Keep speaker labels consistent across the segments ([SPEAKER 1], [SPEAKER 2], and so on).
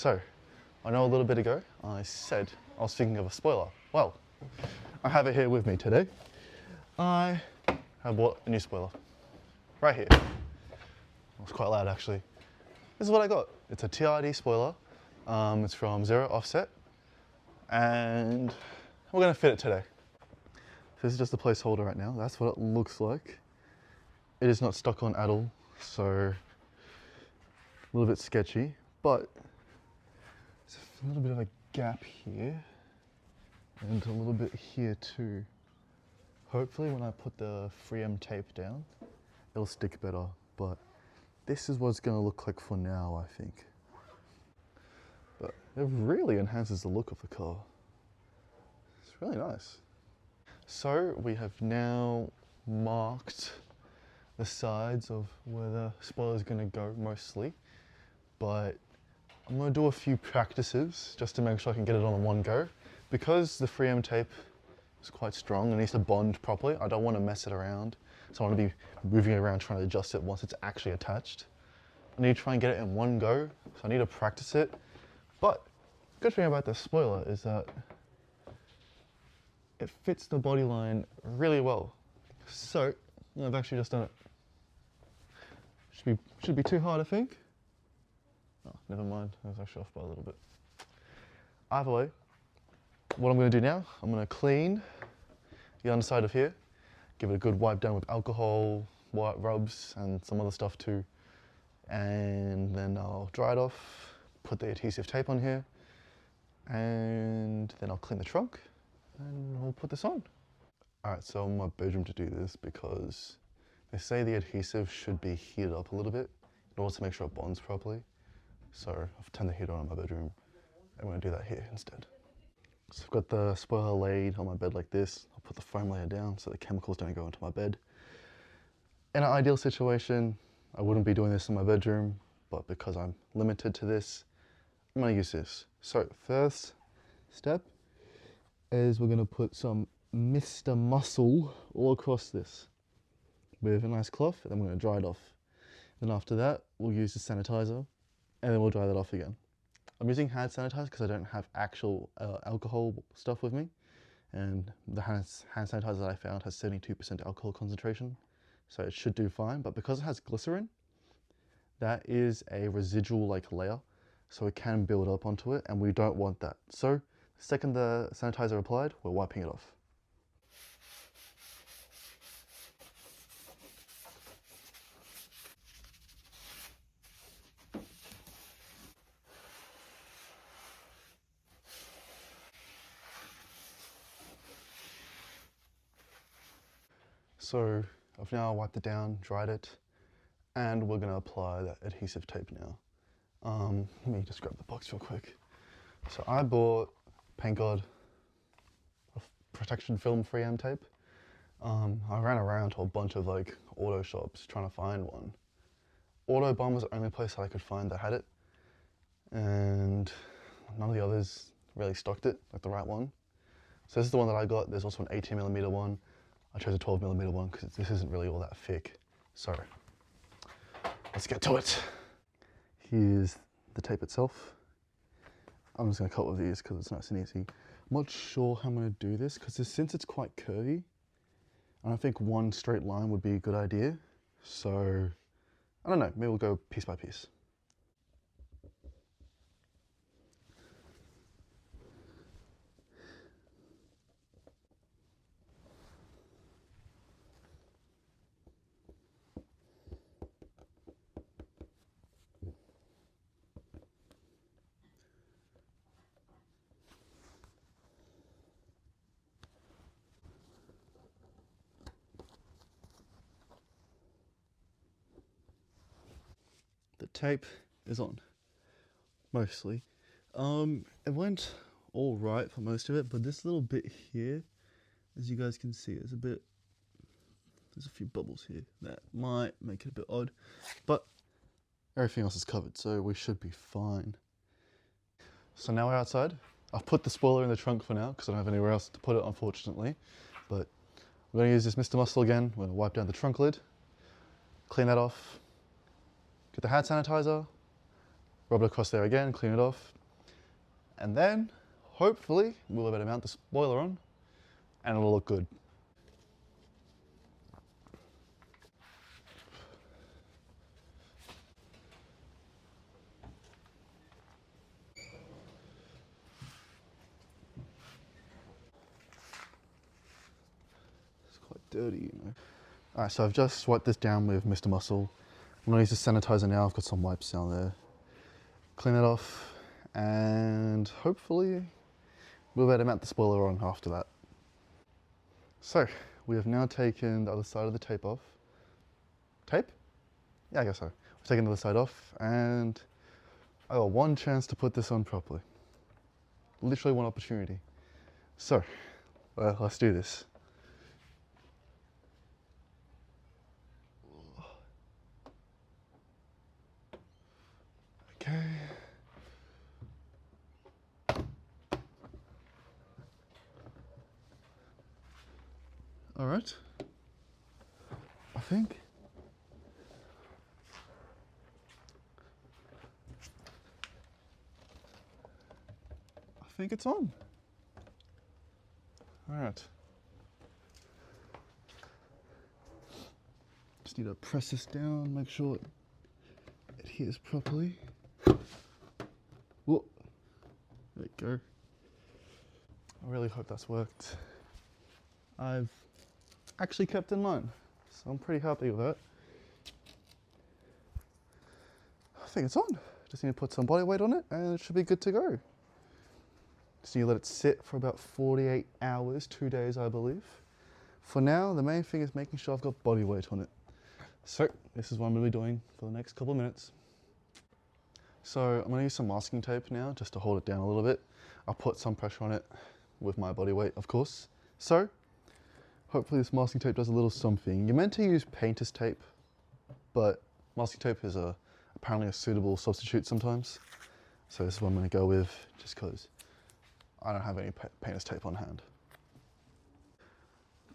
[SPEAKER 1] So, I know a little bit ago I said I was thinking of a spoiler. Well, I have it here with me today. I have bought a new spoiler. Right here. It was quite loud actually. This is what I got. It's a TRD spoiler. It's from Zero Offset. And we're gonna fit it today. This is just a placeholder right now. That's what it looks like. It is not stuck on at all, so a little bit sketchy, but there's a little bit of a gap here and a little bit here too. Hopefully when I put the 3M tape down, it'll stick better, but this is what it's gonna look like for now, I think. But it really enhances the look of the car. It's really nice. So we have now marked the sides of where the spoiler is going to go mostly, but I'm going to do a few practices just to make sure I can get it on in one go. Because the 3M tape is quite strong and needs to bond properly, I don't want to mess it around. So I want to be moving it around trying to adjust it once it's actually attached. I need to try and get it in one go, so I need to practice it. But the good thing about the spoiler is that it fits the body line really well. So I've actually just done it. Should be too hard, I think. Oh, never mind. I was actually off by a little bit. Either way, what I'm going to do now, I'm going to clean the underside of here, give it a good wipe down with alcohol, white rubs, and some other stuff too. And then I'll dry it off, put the adhesive tape on here, and then I'll clean the trunk, and we'll put this on. Alright, so I'm in my bedroom to do this because they say the adhesive should be heated up a little bit in order to make sure it bonds properly. So I've turned the heater on in my bedroom. I'm going to do that here instead. So I've got the spoiler laid on my bed like this. I'll put the foam layer down so the chemicals don't go into my bed. In an ideal situation, I wouldn't be doing this in my bedroom, but because I'm limited to this, I'm going to use this. So first step is we're going to put some Mr. Muscle all across this with a nice cloth, and then we're going to dry it off. Then after that, we'll use the sanitizer, and then we'll dry that off again. I'm using hand sanitizer because I don't have actual alcohol stuff with me, and the hand sanitizer that I found has 72% alcohol concentration, so it should do fine. But because it has glycerin, that is a residual like layer, so it can build up onto it, and we don't want that. So the second the sanitizer applied, we're wiping it off. So I've now wiped it down, dried it, and we're going to apply that adhesive tape now. Let me just grab the box real quick. So I bought Paint God protection film 3M tape. I ran around to a bunch of like auto shops trying to find one. Autobahn was the only place that I could find that had it, and none of the others really stocked it, like the right one. So this is the one that I got. There's also an 18mm one. I chose a 12mm one because this isn't really all that thick. So let's get to it. Here's the tape itself. I'm just going to cut with these because it's nice and easy. I'm not sure how I'm going to do this because since it's quite curvy, I don't think one straight line would be a good idea. So I don't know, maybe we'll go piece by piece. The tape is on, mostly. It went all right for most of it, but this little bit here, as you guys can see, there's a few bubbles here that might make it a bit odd, but everything else is covered, so we should be fine. So now we're outside. I've put the spoiler in the trunk for now because I don't have anywhere else to put it, unfortunately, but we're going to use this Mr. Muscle again. We're going to wipe down the trunk lid, clean that off, get the hand sanitizer, rub it across there again, clean it off, and then hopefully we'll be able to mount the spoiler on and it'll look good. It's quite dirty, you know. Alright, so I've just wiped this down with Mr. Muscle. I'm gonna use the sanitizer now. I've got some wipes down there. Clean it off, and hopefully we'll be able to mount the spoiler on after that. So, we have now taken the other side of the tape off. Tape? Yeah, I guess so. We've taken the other side off, and I got one chance to put this on properly. Literally one opportunity. So, let's do this. Okay. All right. I think it's on. All right. Just need to press this down, make sure it adheres properly. Whoa. There we go. I really hope that's worked. I've actually kept in line, so I'm pretty happy with that. I think it's on. Just need to put some body weight on it and it should be good to go. Just need to let it sit for about 48 hours, 2 days I believe. For now, the main thing is making sure I've got body weight on it. So this is what I'm going to be doing for the next couple of minutes. So I'm going to use some masking tape now just to hold it down a little bit. I'll put some pressure on it with my body weight, of course. So hopefully this masking tape does a little something. You're meant to use painter's tape, but masking tape is apparently a suitable substitute sometimes. So this is what I'm going to go with just because I don't have any painter's tape on hand.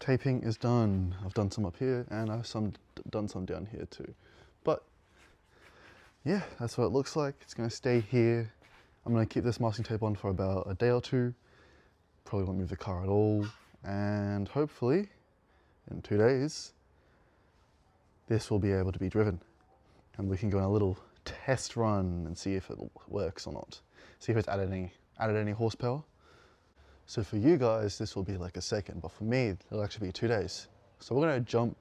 [SPEAKER 1] Taping is done. I've done some up here and I've done some down here too. But yeah, that's what it looks like. It's going to stay here. I'm going to keep this masking tape on for about a day or two. Probably won't move the car at all. And hopefully in 2 days, this will be able to be driven. And we can go on a little test run and see if it works or not. See if it's added any horsepower. So for you guys, this will be like a second, but for me, it'll actually be 2 days. So we're going to jump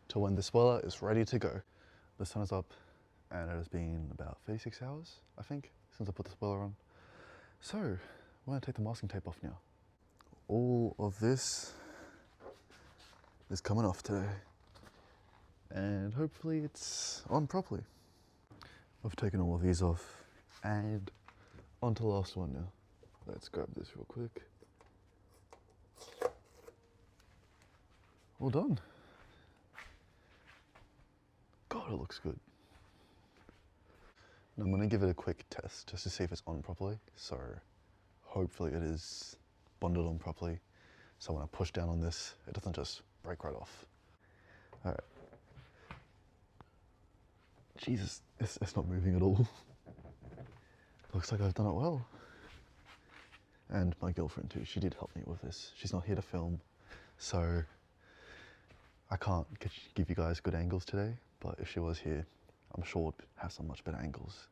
[SPEAKER 1] to when the spoiler is ready to go. The sun is up and it has been about 36 hours, I think, since I put the spoiler on. So we're going to take the masking tape off now. All of this is coming off today. And hopefully it's on properly. I've taken all of these off and onto the last one now. Let's grab this real quick. All done. God, it looks good. Now I'm going to give it a quick test just to see if it's on properly. So hopefully it is bonded on properly. So when I push down on this, it doesn't just break right off. All right. Jesus, it's not moving at all. Looks like I've done it well. And my girlfriend too, she did help me with this. She's not here to film, so I can't give you guys good angles today, but if she was here, I'm sure we'd have some much better angles.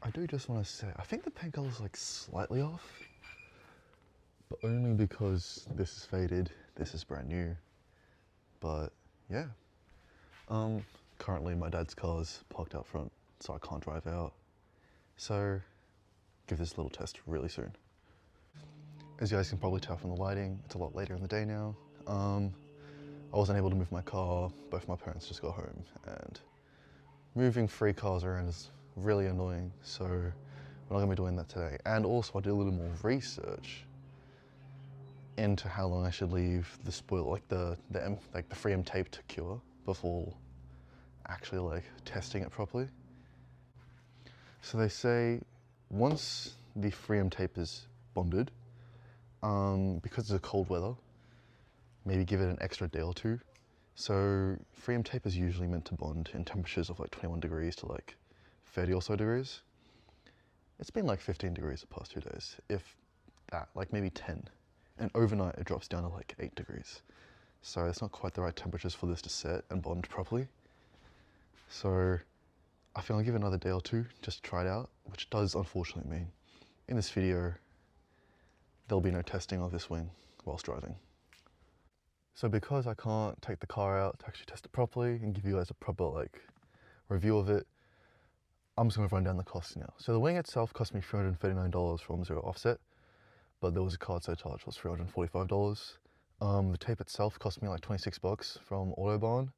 [SPEAKER 1] I do just want to say, I think the paint color's like slightly off, but only because this is faded, this is brand new. But yeah, currently my dad's car's parked out front, so I can't drive out. So give this little test really soon. As you guys can probably tell from the lighting, it's a lot later in the day now. I wasn't able to move my car, both my parents just got home, and moving 3 cars around is really annoying, so we're not gonna be doing that today. And also I did a little more research into how long I should leave the spoil, like the 3M tape to cure before actually like testing it properly. So they say once the 3M tape is bonded, because it's a cold weather, maybe give it an extra day or 2. So 3M tape is usually meant to bond in temperatures of like 21 degrees to like 30 or so degrees, It's been like 15 degrees the past 2 days, if that, like maybe 10. And overnight it drops down to like 8 degrees. So it's not quite the right temperatures for this to set and bond properly. So I feel I'll give it another day or two just to try it out, which does unfortunately mean in this video there'll be no testing of this wing whilst driving. So because I can't take the car out to actually test it properly and give you guys a proper like review of it, I'm just going to run down the costs now. So the wing itself cost me $339 from zero offset, but there was a card surcharge, was $345. The tape itself cost me like 26 bucks from Autobahn.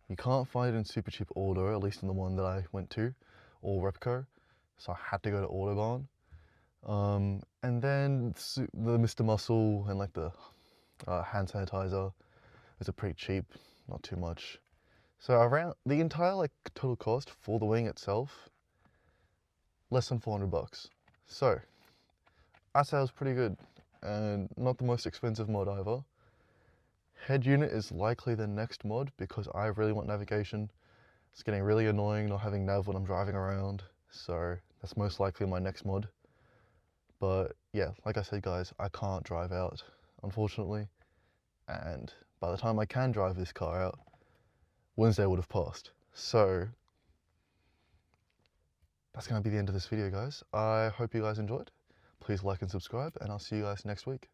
[SPEAKER 1] You can't find it in super cheap order, at least in the one that I went to, or Repco, so I had to go to Autobahn. And then the Mr. Muscle and like the hand sanitizer is a pretty cheap, not too much. So around the entire like total cost for the wing itself, less than 400 bucks. So I say it was pretty good and not the most expensive mod either. Head unit is likely the next mod because I really want navigation. It's getting really annoying not having nav when I'm driving around, so that's most likely my next mod. But yeah, like I said guys, I can't drive out, unfortunately. And by the time I can drive this car out, Wednesday would have passed. So that's going to be the end of this video, guys. I hope you guys enjoyed. Please like and subscribe, and I'll see you guys next week.